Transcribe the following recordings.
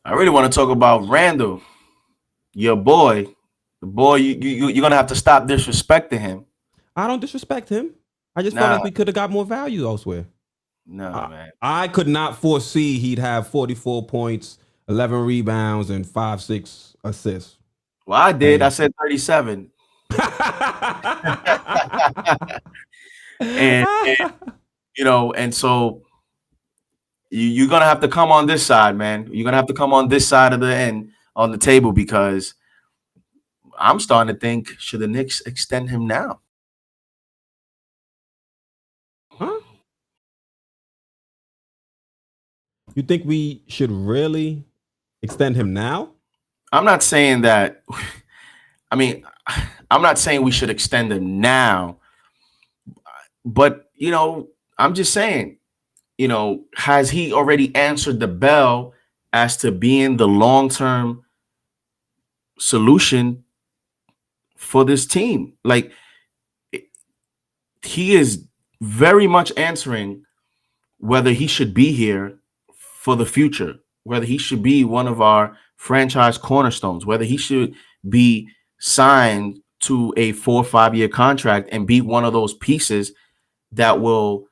I really want to talk about Randall, your boy. The boy, you're gonna have to stop disrespecting him. I don't disrespect him. I just felt Nah, like we could have got more value elsewhere. nah, I, man. I could not foresee he'd have 44 points, 11 rebounds, and 5, 6 assists. Well, I did. I And said 37, and and so you're gonna have to come on this side, man. You're gonna have to come on this side of the end on the table because I'm starting to think should the Knicks extend him now? huh? You think we should really extend him now? I'm not saying that. I mean, I'm not saying we should extend him now, but I'm just saying, has he already answered the bell as to being the long term solution for this team? Like he is very much answering whether he should be here for the future, whether he should be one of our franchise cornerstones, whether he should be signed to a 4 or 5 year contract and be one of those pieces that will,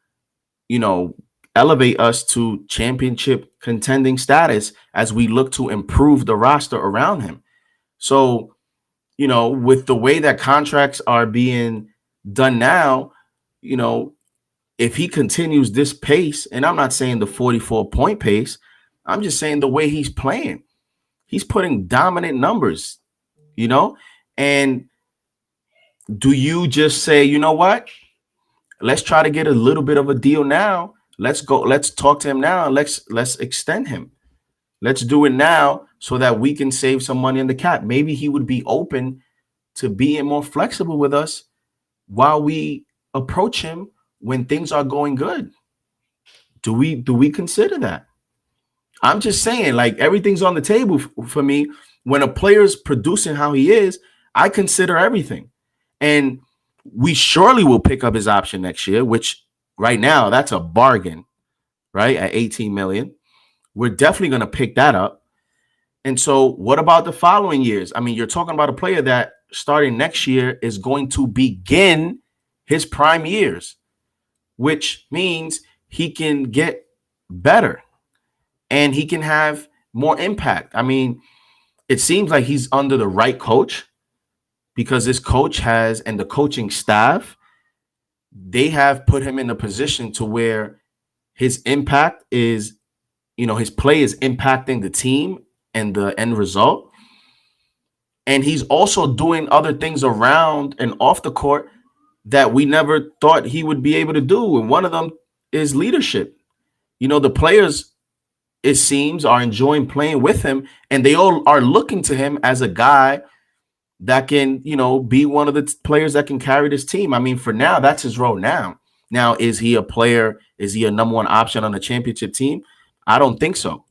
you know, elevate us to championship contending status as we look to improve the roster around him. So, with the way that contracts are being done now, you know, if he continues this pace, and I'm not saying the 44-point pace, I'm just saying the way he's playing. He's putting dominant numbers, you know? And do you just say, you know what? Let's try to get a little bit of a deal now. Let's talk to him now and let's extend him. Let's do it now so that we can save some money in the cap. Maybe he would be open to being more flexible with us while we approach him when things are going good. Do we consider that? I'm just saying, like everything's on the table for me. When a player's producing how he is, I consider everything, and we surely will pick up his option next year. Which right now, that's a bargain, right? At 18 million, we're definitely going to pick that up. And so, what about the following years? I mean, you're talking about a player that starting next year is going to begin his prime years, which means he can get better and he can have more impact. I mean, it seems like he's under the right coach because this coach has, and the coaching staff, they have put him in a position to where his impact is, his play is impacting the team and the end result. And he's also doing other things around and off the court that we never thought he would be able to do. And one of them is leadership. The players, it seems, are enjoying playing with him, and they all are looking to him as a guy that can, be one of the players that can carry this team. I mean, for now, that's his role now. Now, is he a player? Is he a number one option on the championship team? I don't think so.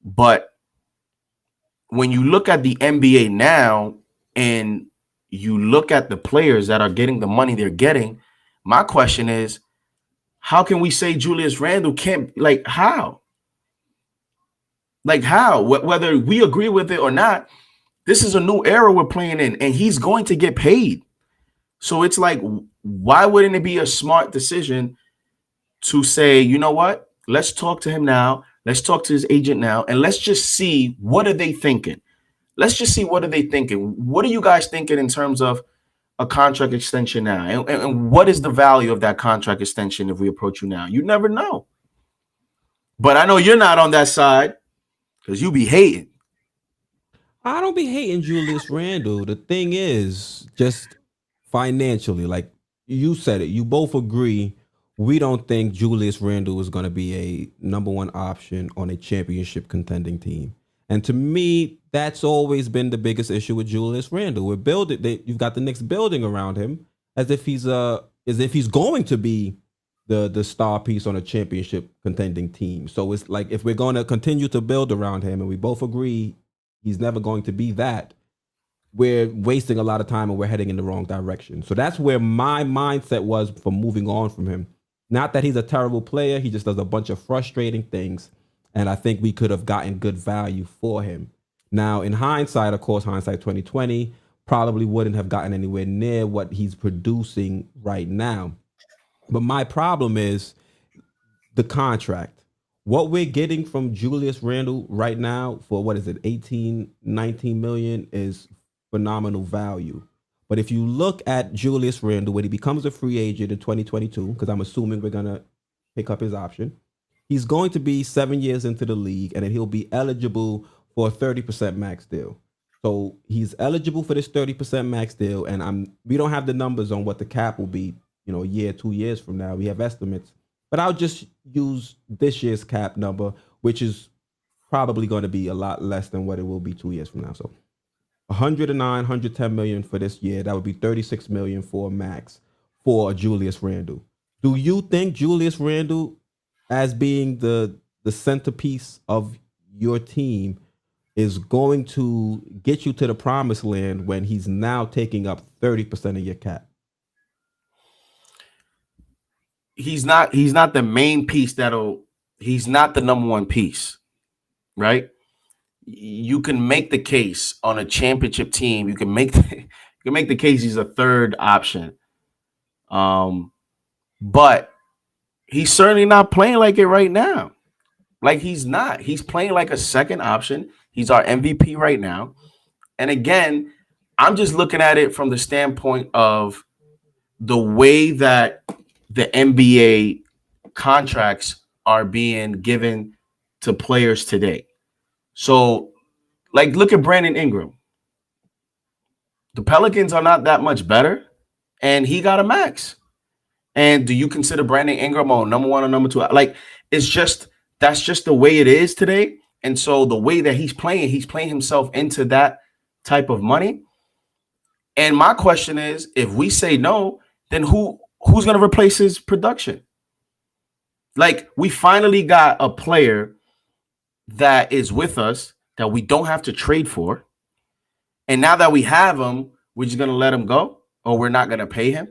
But when you look at the NBA now and you look at the players that are getting the money they're getting, my question is, how can we say Julius Randle can't, like, how? Like, how? Whether we agree with it or not, this is a new era we're playing in, and he's going to get paid. So it's like, why wouldn't it be a smart decision to say, you know what? Let's talk to him now. Let's talk to his agent now, and let's just see what are they thinking. Let's just see what are they thinking. What are you guys thinking in terms of a contract extension now, and what is the value of that contract extension if we approach you now? You never know. But I know you're not on that side because you be hating. I don't be hating Julius Randle. The thing is, just financially, like you said it, you both agree. We don't think Julius Randle is going to be a number one option on a championship contending team. And to me, that's always been the biggest issue with Julius Randle. We're building, you've got the Knicks building around him as if he's going to be the star piece on a championship contending team. So it's like if we're going to continue to build around him, and we both agree he's never going to be that, we're wasting a lot of time and we're heading in the wrong direction. So that's where my mindset was for moving on from him. Not that he's a terrible player, he just does a bunch of frustrating things. and I think we could have gotten good value for him. Now, in hindsight, of course, hindsight 2020, probably wouldn't have gotten anywhere near what he's producing right now. But my problem is the contract. What we're getting from Julius Randle right now for what is it, 18, 19 million is phenomenal value. But if you look at Julius Randle when he becomes a free agent in 2022, because I'm assuming we're going to pick up his option, he's going to be 7 years into the league and then he'll be eligible for a 30% max deal. So he's eligible for this 30% max deal, and we don't have the numbers on what the cap will be, a year, 2 years from now. We have estimates, but I'll just use this year's cap number, which is probably going to be a lot less than what it will be 2 years from now. So 109, 110 million for this year. That would be 36 million for a max for Julius Randle. Do you think Julius Randle, as being the centerpiece of your team, is going to get you to the promised land when he's now taking up 30% of your cap? He's not the main piece he's not the number one piece, right? You can make the case on a championship team. You can make the case he's a third option. But he's certainly not playing like it right now. Like he's not. He's playing like a second option. He's our MVP right now. And again, I'm just looking at it from the standpoint of the way that the NBA contracts are being given to players today. So, like, look at Brandon Ingram. The Pelicans are not that much better, and he got a max. And do you consider Brandon Ingram on number one or number two? Like, it's just that's just the way it is today. And so the way that he's playing himself into that type of money. And my question is, if we say no, then who's going to replace his production? Like, we finally got a player that is with us that we don't have to trade for. And now that we have him, we're just going to let him go, or we're not going to pay him.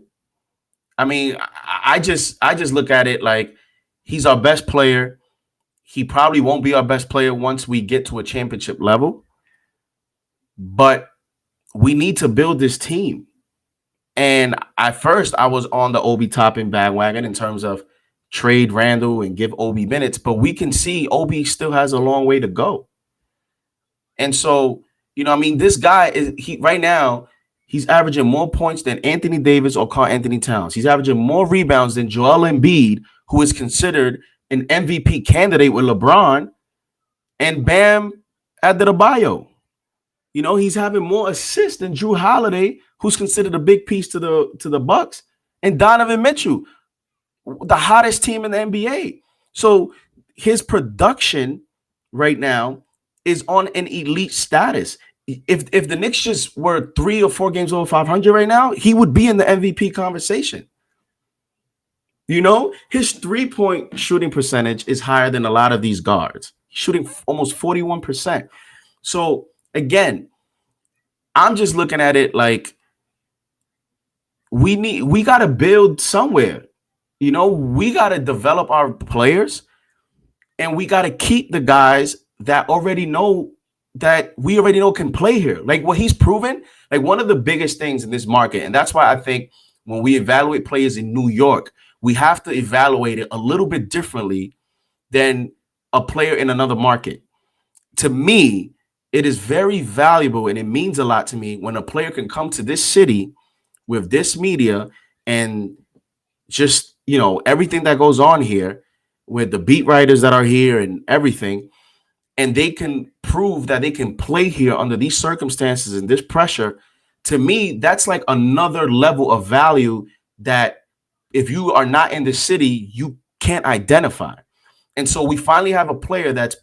I mean, I just look at it like he's our best player. He probably won't be our best player once we get to a championship level. But we need to build this team. And at first, I was on the Obi Toppin bandwagon in terms of trade Randle and give Obi minutes. But we can see Obi still has a long way to go. And so, this guy right now, he's averaging more points than Anthony Davis or Karl Anthony Towns. He's averaging more rebounds than Joel Embiid, who is considered an MVP candidate with LeBron, and Bam Adebayo. He's having more assists than Drew Holiday, who's considered a big piece to the Bucks, and Donovan Mitchell, the hottest team in the NBA. So his production right now is on an elite status. If the Knicks just were 3 or 4 games over 500 right now, he would be in the MVP conversation. His 3-point shooting percentage is higher than a lot of these guards. He's shooting almost 41%. So again, I'm just looking at it like we got to build somewhere. We got to develop our players, and we got to keep the guys that we already know can play here. Like what he's proven, like one of the biggest things in this market. And that's why I think when we evaluate players in New York, we have to evaluate it a little bit differently than a player in another market. To me, it is very valuable and it means a lot to me when a player can come to this city with this media and just, everything that goes on here with the beat writers that are here and everything. And they can prove that they can play here under these circumstances and this pressure. To me, that's like another level of value that if you are not in the city, you can't identify. And so we finally have a player that's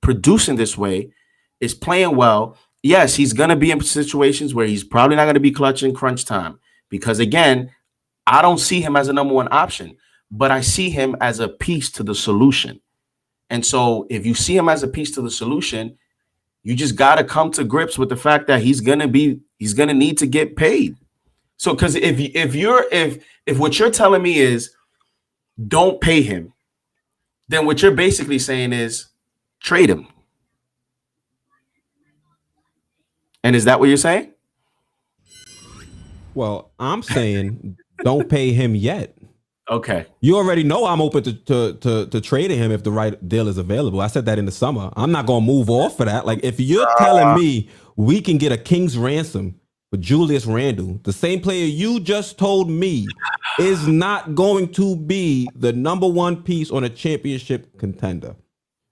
producing this way, is playing well. Yes, he's going to be in situations where he's probably not going to be clutch in crunch time because, again, I don't see him as a number one option, but I see him as a piece to the solution. And so if you see him as a piece to the solution, you just got to come to grips with the fact that he's going to need to get paid. So because if what you're telling me is don't pay him, then what you're basically saying is Trade him. And is that what you're saying? Well, I'm saying don't pay him yet. Okay. You already know I'm open to trading him if the right deal is available. I said that in the summer. I'm not gonna move off for that. Like if you're telling me we can get a king's ransom for Julius Randle, the same player you just told me is not going to be the number one piece on a championship contender.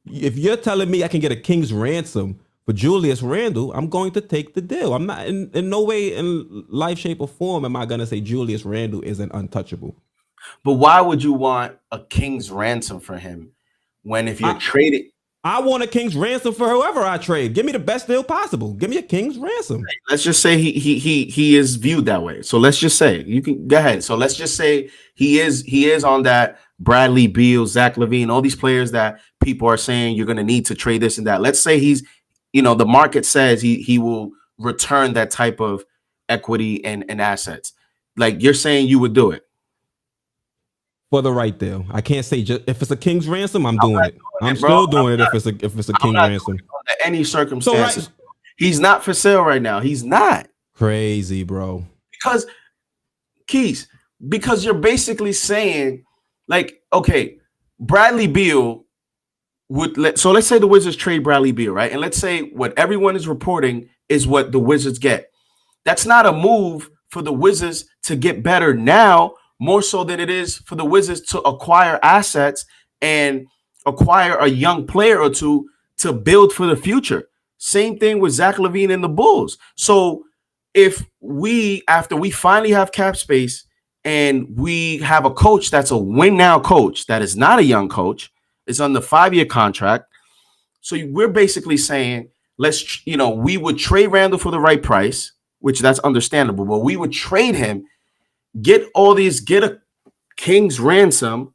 If you're telling me I can get a king's ransom for Julius Randle, I'm going to take the deal. I'm not in no way in life, shape, or form am I gonna say Julius Randle is an untouchable. But why would you want a king's ransom for him when if you're I trading? I want a king's ransom for whoever I trade. Give me the best deal possible. Give me a king's ransom. Let's just say he is viewed that way. So let's just say you can go ahead. So let's just say he is on that Bradley Beal, Zach LaVine, all these players that people are saying you're going to need to trade this and that. Let's say he's, the market says he will return that type of equity and assets. Like you're saying you would do it. For the right deal. I can't say just if it's a king's ransom, I'm I'm doing not it. doing I'm it, bro. still doing it if it's a I'm king not doing ransom. it under any So circumstances. right, He's not for sale right now. He's not. crazy, bro. Because Keys, because you're basically saying, like, okay, Bradley Beal so let's say the Wizards trade Bradley Beal, right? And let's say what everyone is reporting is what the Wizards get. That's not a move for the Wizards to get better now, more so than it is for the Wizards to acquire assets and acquire a young player or two to build for the future. Same thing with Zach LaVine and the Bulls. So if after we finally have cap space and we have a coach that's a win now coach, that is not a young coach, is on the 5-year contract. So we're basically saying, we would trade Randle for the right price, which that's understandable, but we would trade him, get a king's ransom.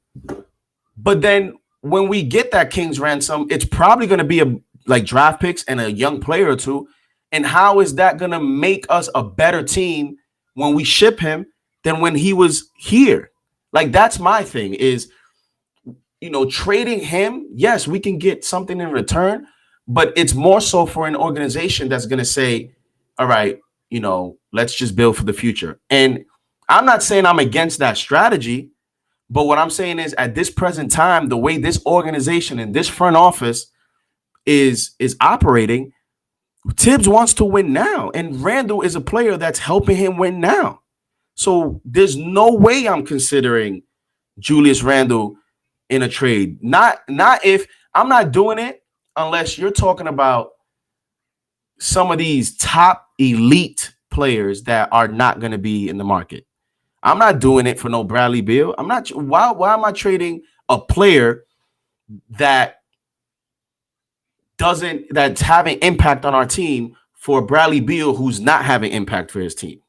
But then when we get that king's ransom, it's probably going to be like draft picks and a young player or two. And how is that going to make us a better team when we ship him than when he was here? Like that's my thing is, trading him, yes, we can get something in return, but it's more so for an organization that's going to say, all right, let's just build for the future. And I'm not saying I'm against that strategy, but what I'm saying is at this present time, the way this organization and this front office is operating, Tibbs wants to win now, and Randle is a player that's helping him win now. So there's no way I'm considering Julius Randle in a trade. Not if I'm not doing it unless you're talking about some of these top elite players that are not going to be in the market. I'm not doing it for no Bradley Beal. I'm not. Why am I trading a player that that's having impact on our team for Bradley Beal who's not having impact for his team?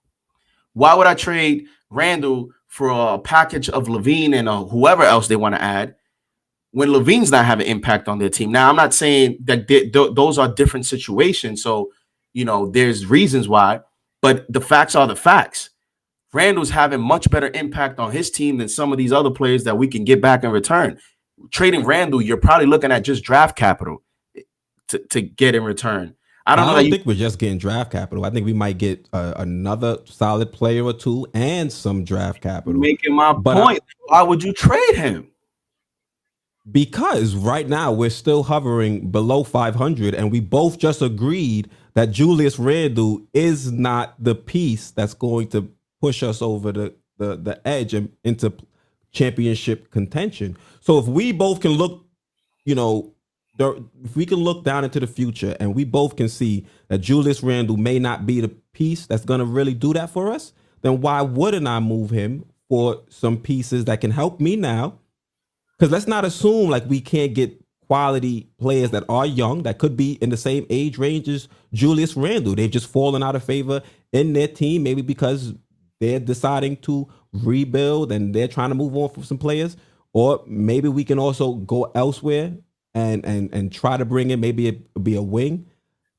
Why would I trade Randle for a package of LaVine and whoever else they want to add when LaVine's not having impact on their team? Now, I'm not saying that those are different situations. So, there's reasons why, but the facts are the facts. Randle's having much better impact on his team than some of these other players that we can get back in return. Trading Randle, you're probably looking at just draft capital to get in return. I don't I know that don't you think we're just getting draft capital. I think we might get another solid player or two and some draft capital. making my But point. Why would you trade him? because right now we're still hovering below 500, and we both just agreed that Julius Randle is not the piece that's going to push us over the edge and into championship contention. So if we both can look, you know, if we can look down into the future and we both can see that Julius Randle may not be the piece that's going to really do that for us, then why wouldn't I move him for some pieces that can help me now? Because let's not assume like we can't get quality players that are young that could be in the same age range as Julius Randle. They've just fallen out of favor in their team, maybe because they're deciding to rebuild and they're trying to move on from some players. Or maybe we can also go elsewhere and try to bring in be a wing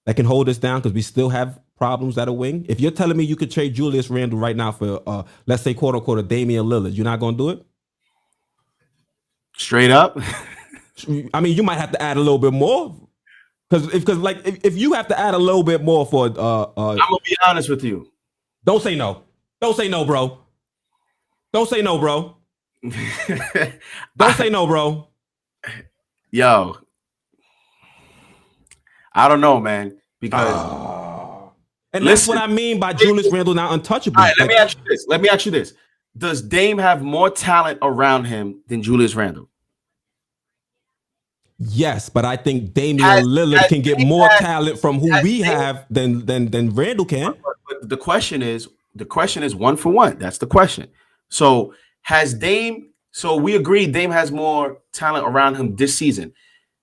that can hold us down because we still have problems at a wing. If you're telling me you could trade Julius Randle right now for let's say quote unquote a Damian Lillard, you're not gonna do it? Straight up. I mean, you might have to add a little bit more because like if you have to add a little bit more for I'm gonna be honest with you. don't say no. Don't say no, bro. Don't say no, bro. Don't say I, no, bro. yo, I don't know, man. Because Ah. And that's what listen, I mean by Julius Randle not all right, untouchable. let me Like, ask you this. Let me ask you this. Does Dame have more talent around him than Julius Randle? yes, but I think Damian Has, Lillard has can get Dame more had talent from who has we Dame, have than Randle can. but the question is one for one. That's the question. So has Dame, so we agree Dame has more talent around him this season.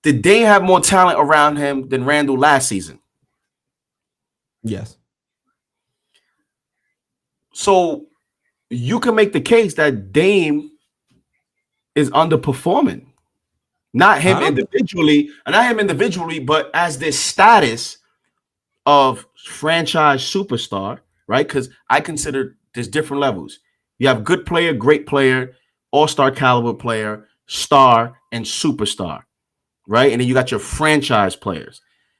Did Dame have more talent around him than Randle last season? Yes. So you can make the case that Dame is underperforming. Not I him don't individually, not him individually, but as this status of franchise superstar, right? Because I consider there's different levels. You have good player, great player, all-star caliber player, star, and superstar, right? And then you got your franchise players.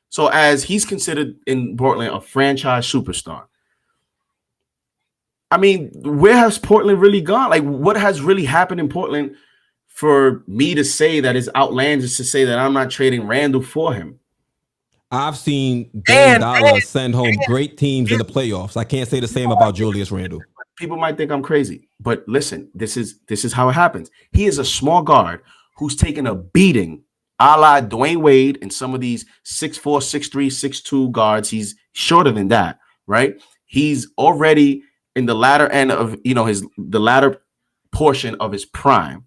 So as he's considered in Portland a franchise superstar, I mean, where has Portland really gone? Like, what has really happened in Portland for me to say that is outlandish to say that I'm not trading Randall for him? I've seen Dame And Dollar send home great teams in the playoffs. I can't say the same about Julius Randle. people might think I'm crazy, but listen, this is how it happens. He is a small guard who's taken a beating, a la Dwayne Wade and some of these 6'4", 6'3", 6'2" guards. He's shorter than that, right? He's already in the latter end of the latter portion of his prime.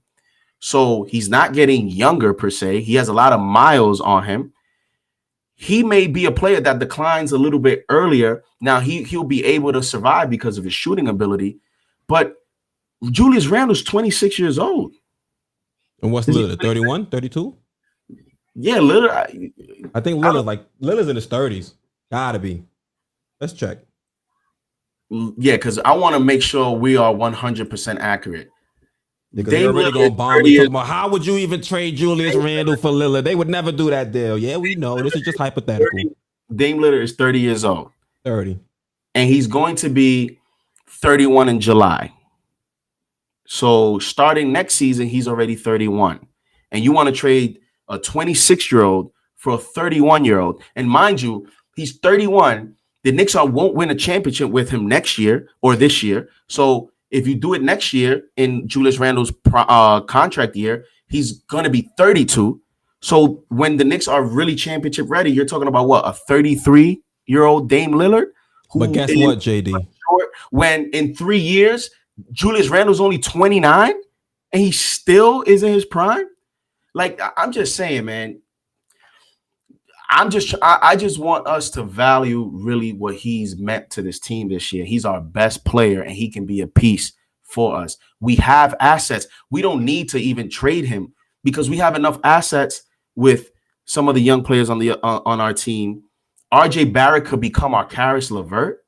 So he's not getting younger per se. He has a lot of miles on him. He may be a player that declines a little bit earlier. Now he'll be able to survive because of his shooting ability, but Julius Randle's 26 years old. And what's Is he Lillard? 31, 32? Yeah, literally. I think Lillard's in his 30s. Gotta be. Let's check. Yeah, because I want to make sure we are 100% accurate. Because they Dame already Lillard is gonna bomb 30 me years talking about how would you even trade Julius Randle for Lillard? They would never do that deal. Yeah, we know. This is just hypothetical. 30, Dame Lillard is 30 years old, 30. and he's going to be 31 in July. So starting next season, he's already 31. And you want to trade a 26-year-old for a 31-year-old. And mind you, he's 31. The Knicks won't win a championship with him next year or this year. So if you do it next year in Julius Randle's contract year, he's going to be 32. So when the Knicks are really championship ready, you're talking about what, a 33-year-old Dame Lillard But who guess is what, JD? short when in 3 years Julius Randle's only 29 and he still is in his prime. Like, I'm just saying, man. I just want us to value really what he's meant to this team this year. He's our best player and he can be a piece for us. We have assets. We don't need to even trade him because we have enough assets with some of the young players on our team. RJ Barrett could become our Karis LeVert.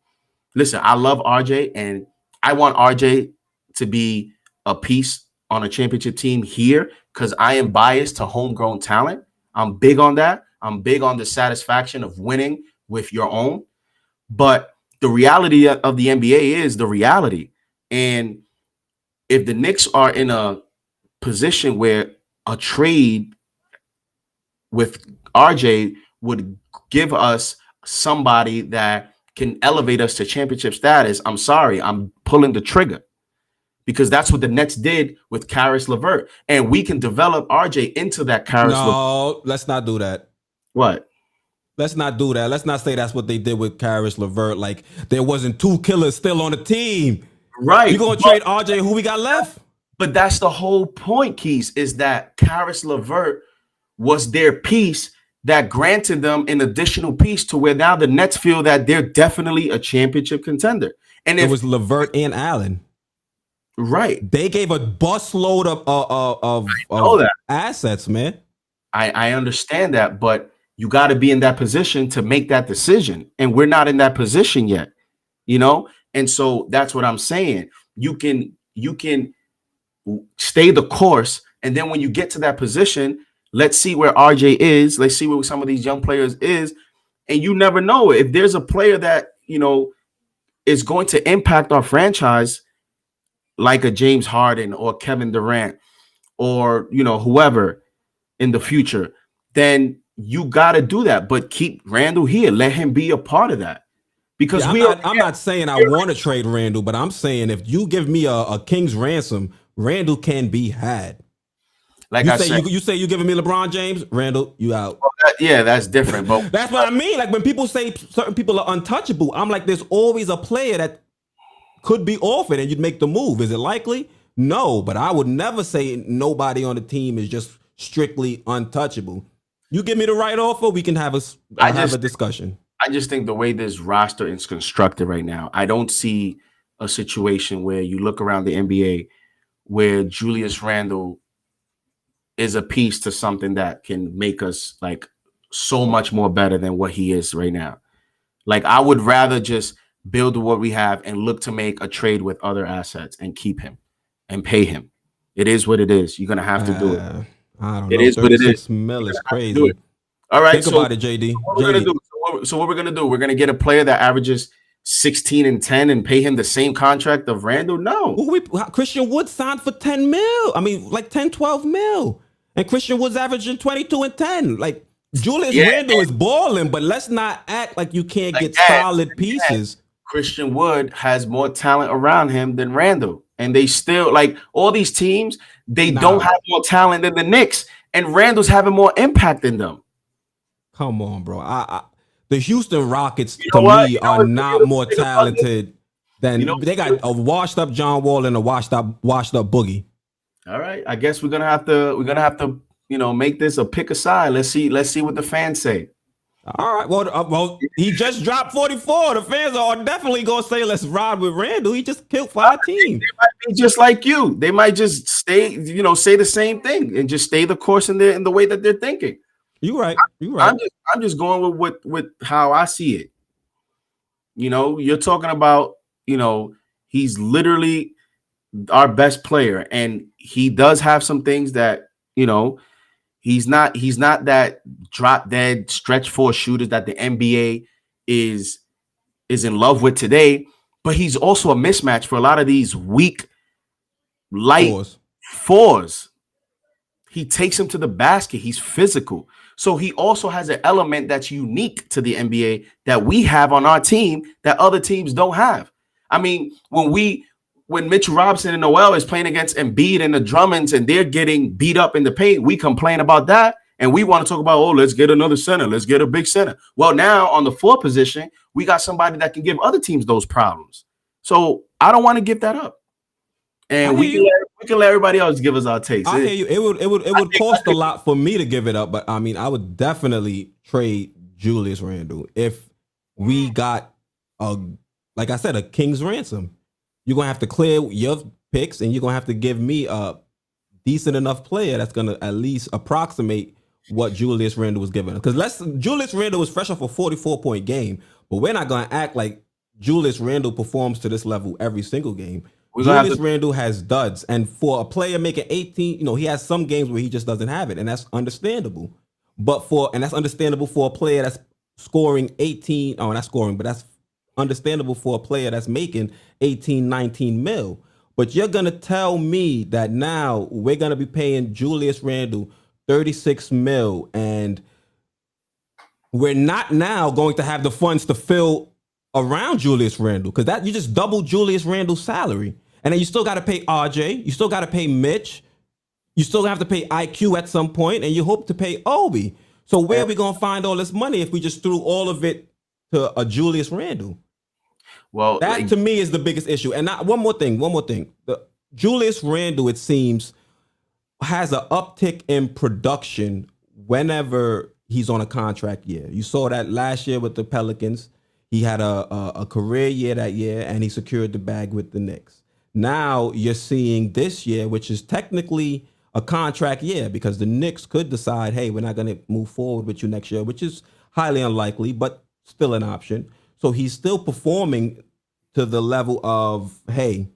Listen, I love RJ and I want RJ to be a piece on a championship team here because I am biased to homegrown talent. I'm big on that. I'm big on the satisfaction of winning with your own. But the reality of the NBA is the reality. And if the Knicks are in a position where a trade with RJ would give us somebody that can elevate us to championship status, I'm sorry, I'm pulling the trigger because that's what the Nets did with Karis LeVert. And we can develop RJ into that Karis LeVert. No, let's not do that. What? Let's not do that. Let's not say that's what they did with Karis LeVert. Like there wasn't two killers still on the team. You Right. gonna trade RJ? Who we got left? But that's the whole point, Keys, is that Karis LeVert was their piece that granted them an additional piece to where now the Nets feel that they're definitely a championship contender. And It if was LeVert and Allen. right, They gave a busload know of that. assets, man. I understand that, but you got to be in that position to make that decision. And we're not in that position yet, you know? And so that's what I'm saying. You can stay the course. And then when you get to that position, Let's see where RJ is. Let's see where some of these young players is. And you never know if there's a player that, is going to impact our franchise, like a James Harden or Kevin Durant or, whoever in the future, then you got to do that. But keep Randall here. Let him be a part of that because Yeah, I'm not saying I want to trade Randall, but I'm saying if you give me a king's ransom, Randall can be had. like You I say said, you say you giving me LeBron James, Randall, you out. yeah, that's different. But That's what I mean. Like when people say certain people are untouchable, I'm like, there's always a player that could be offered and you'd make the move. Is it likely? No, but I would never say nobody on the team is just strictly untouchable. You give me the right offer, we can I have a just discussion. I just think the way this roster is constructed right now, I don't see a situation where you look around the NBA where Julius Randle is a piece to something that can make us like so much more better than what he is right now. Like I would rather just build what we have and look to make a trade with other assets and keep him and pay him. It is what it is. You're gonna have to do it. Uh, I don't It know. is what it is. 36 mil You're is gonna have to do it. crazy. All right. Think So about it, JD. what we're gonna do? JD. So what we're gonna do? We're gonna get a player that averages 16 and 10 and pay him the same contract of Randall? No. Christian Wood signed for 10 mil. I mean, like 10, 12 mil. And Christian Wood's averaging 22 and 10. Like, Julius Yeah, Randle is balling, but let's not act like you can't get again, solid again, pieces. Christian Wood has more talent around him than Randall. And they still like all these teams, they don't Nah, have more talent than the Knicks. And Randall's having more impact than them. come on, bro. The Houston Rockets, You to know what? me, You know are what's the not beautiful more thing about this? talented You know than they what's got beautiful? a washed up John Wall and a washed up Boogie. All right. I guess we're gonna have to make this a pick a side. Let's see what the fans say. All right. Well, he just dropped 44. The fans are definitely gonna say let's ride with Randall. He just killed for our team. They might be just like you. They might just stay, say the same thing and just stay the course in the way that they're thinking. You right. You right. I'm just going with how I see it. You're talking about, he's literally our best player, and he does have some things that, he's not that drop dead stretch four shooters that the NBA is in love with today, but he's also a mismatch for a lot of these weak light Pause. fours. He takes him to the basket. He's physical. So he also has an element that's unique to the NBA that we have on our team that other teams don't have. I mean, when Mitchell Robinson and Noel is playing against Embiid and the Drummonds and they're getting beat up in the paint, we complain about that. And we want to talk about, oh, let's get another center. Let's get a big center. Well, now on the four position, we got somebody that can give other teams those problems. So I don't want to give that up. I And hear you. we can let everybody else give us our takes. I hear you. It would cost a lot for me to give it up, but I mean, I would definitely trade Julius Randle if we got a, like I said, a king's ransom. You're gonna have to clear your picks, and you're gonna have to give me a decent enough player that's gonna at least approximate what Julius Randle was giving. Because Julius Randle was fresh off a 44-point game, but we're not gonna act like Julius Randle performs to this level every single game. We're gonna have Julius to Randle has duds, and for a player making 18, he has some games where he just doesn't have it, and that's understandable. And that's understandable for a player that's scoring 18. Oh, not scoring, but that's understandable for a player that's making 18, 19 mil. But you're gonna tell me that now we're gonna be paying Julius Randle 36 mil, and we're not now going to have the funds to fill around Julius Randle, because that you just double Julius Randle's salary. And then you still got to pay RJ, you still got to pay Mitch, you still have to pay IQ at some point, and you hope to pay Obi. So where are we gonna find all this money if we just threw all of it to a Julius Randle? well, That to me is the biggest issue. And one more thing. The Julius Randle, it seems, has an uptick in production whenever he's on a contract year. You saw that last year with the Pelicans. He had a career year that year, and he secured the bag with the Knicks. Now you're seeing this year, which is technically a contract year, because the Knicks could decide, hey, we're not going to move forward with you next year, which is highly unlikely, but still an option. So he's still performing to the level of, hey,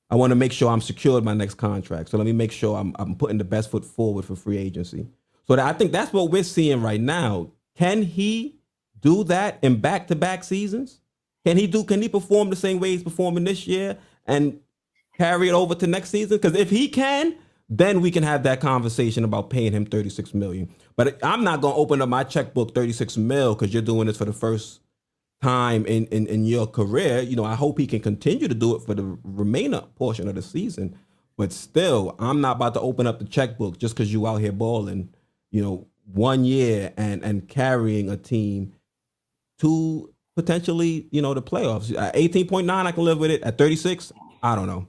I want to make sure I'm secured my next contract. So let me make sure I'm putting the best foot forward for free agency. So I think that's what we're seeing right now. Can he do that in back-to-back seasons? Can he perform the same way he's performing this year and carry it over to next season? Because if he can, then we can have that conversation about paying him 36 million. But I'm not gonna open up my checkbook 36 mil because you're doing this for the first time in your career. You know, I hope he can continue to do it for the remainder portion of the season. But still, I'm not about to open up the checkbook just because you out here balling, 1 year and carrying a team to potentially, the playoffs. At 18.9, I can live with it. At 36, I don't know.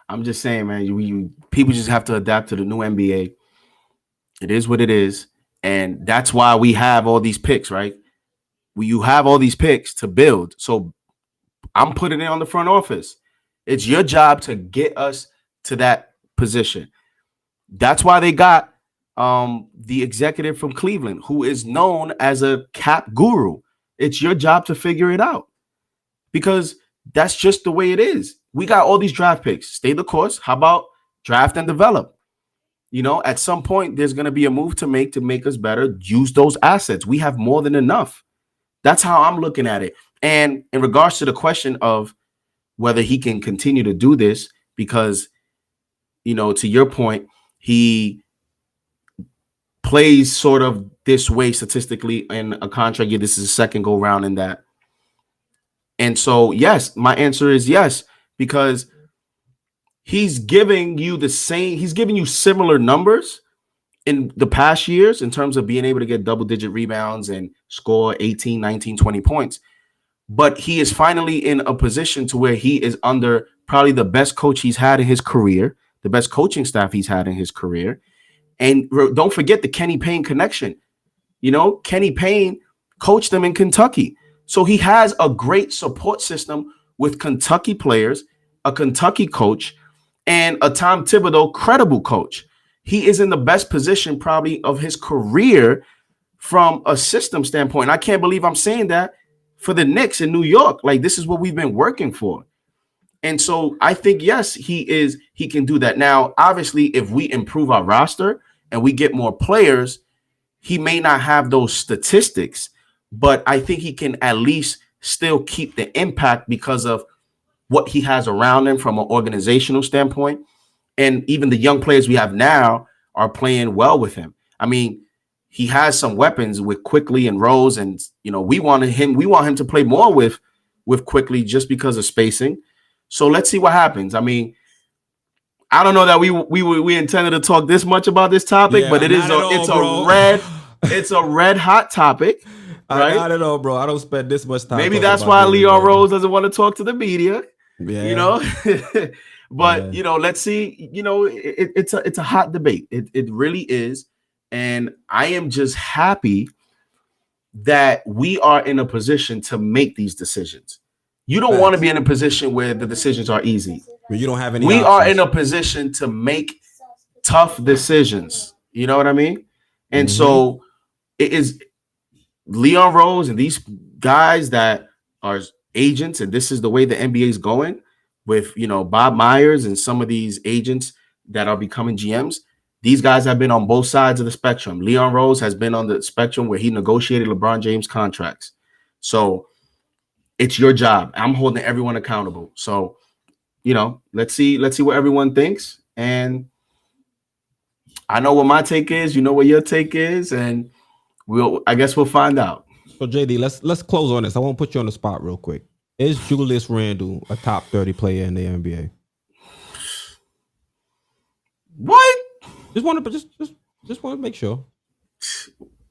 I'm just saying, man, people just have to adapt to the new NBA. It is what it is. And that's why we have all these picks, right? You have all these picks to build. So I'm putting it on the front office. It's your job to get us to that position. That's why they got the executive from Cleveland, who is known as a cap guru. It's your job to figure it out because that's just the way it is. We got all these draft picks. Stay the course. How about draft and develop? At some point, there's going to be a move to make us better. Use those assets. We have more than enough. That's how I'm looking at it. And in regards to the question of whether he can continue to do this, because, to your point, he plays sort of this way statistically in a contract year. This is a second go round in that. And so, yes, my answer is yes, because he's giving you similar numbers in the past years in terms of being able to get double-digit rebounds and score 18, 19, 20 points. But he is finally in a position to where he is under probably the best coach he's had in his career, the best coaching staff he's had in his career. And don't forget the Kenny Payne connection. Kenny Payne coached them in Kentucky. So he has a great support system with Kentucky players, a Kentucky coach, and a Tom Thibodeau credible coach. He is in the best position probably of his career from a system standpoint. And I can't believe I'm saying that for the Knicks in New York. Like, this is what we've been working for. And so I think, yes, he can do that. Now, obviously, if we improve our roster and we get more players, he may not have those statistics, but I think he can at least still keep the impact because of what he has around him from an organizational standpoint. And even the young players we have now are playing well with him. I mean, he has some weapons with Quickly and Rose, and we want him to play more with Quickly just because of spacing. So let's see what happens. I mean, I don't know that we intended to talk this much about this topic, but it's a red hot topic. Right? I don't know, bro. I don't spend this much time. Maybe that's why Leon Rose doesn't want to talk to the media. Yeah. But let's see. It's a hot debate. It really is, and I am just happy that we are in a position to make these decisions. You don't want to be in a position where the decisions are easy. But you don't have any. We are in a position to make tough decisions. You know what I mean? And so it is Leon Rose and these guys that are agents, and this is the way the NBA is going with, Bob Myers and some of these agents that are becoming GMs. These guys have been on both sides of the spectrum. Leon Rose has been on the spectrum where he negotiated LeBron James contracts. So it's your job. I'm holding everyone accountable. So, let's see what everyone thinks. And I know what my take is. You know what your take is. And I guess we'll find out. So JD, let's close on this. I won't put you on the spot real quick. Is Julius Randle a top 30 player in the NBA? What? Just want to make sure.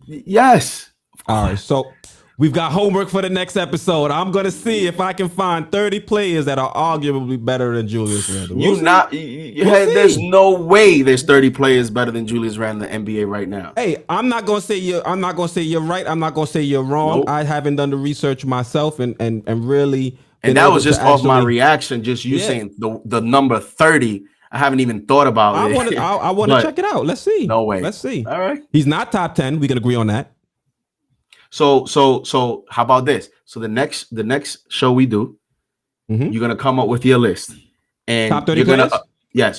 Yes. All right. So we've got homework for the next episode. I'm gonna see if I can find 30 players that are arguably better than Julius Randle. There's no way there's 30 players better than Julius Randle in the NBA right now. Hey, I'm not gonna say you're right. I'm not gonna say you're wrong. Nope. I haven't done the research myself and really. And that was just off my reaction. Just you saying the number 30. I haven't even thought about it. I want to check it out. Let's see. No way. Let's see. All right. He's not top 10. We can agree on that. So how about this? So the next show we do, you're gonna come up with your list, and top 30 players?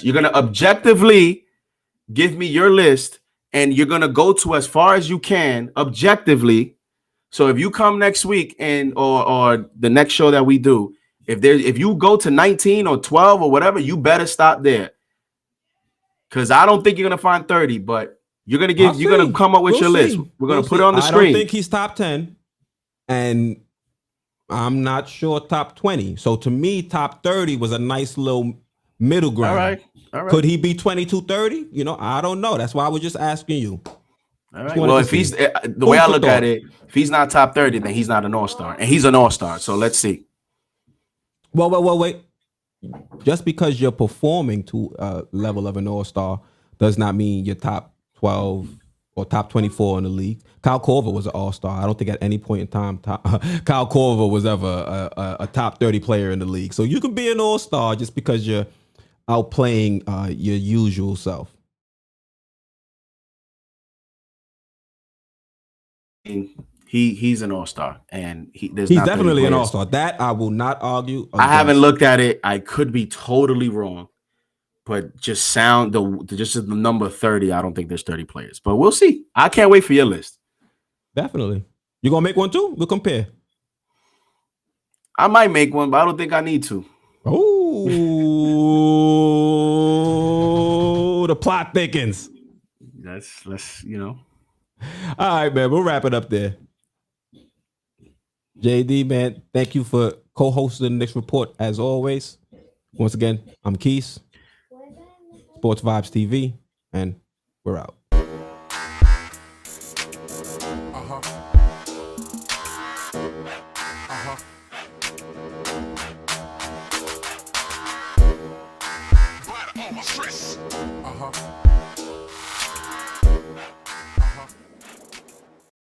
You're gonna objectively give me your list, and you're gonna go to as far as you can objectively. So if you come next week and or the next show that we do, if you go to 19 or 12 or whatever, you better stop there. Because I don't think you're gonna find 30, but you're gonna come up with your list. We're gonna put it on the screen. I don't think he's top 10, and I'm not sure top 20. So to me, top 30 was a nice little middle ground. All right. Could he be 22, 30? I don't know. That's why I was just asking you. All right. Well, if he's the way I look at it, if he's not top 30, then he's not an all-star, and he's an all-star. So let's see. Well, wait. Just because you're performing to a level of an all-star does not mean you're top 12 or top 24 in the league. Kyle Korver was an all-star. I don't think at any point in time Kyle Korver was ever a top 30 player in the league. So you can be an all-star just because you're outplaying your usual self. He's an all-star, and he's definitely an all-star. That I will not argue against. I haven't looked at it. I could be totally wrong, but just the number 30. I don't think there's 30 players, but we'll see. I can't wait for your list. Definitely. You gonna make one too? We'll compare. I might make one, but I don't think I need to. Oh, the plot thickens. Let's All right, man. We'll wrap it up there. JD, man, thank you for co-hosting the Knicks Report as always. Once again, I'm Quis, Sports Vibes TV, and we're out. Uh-huh.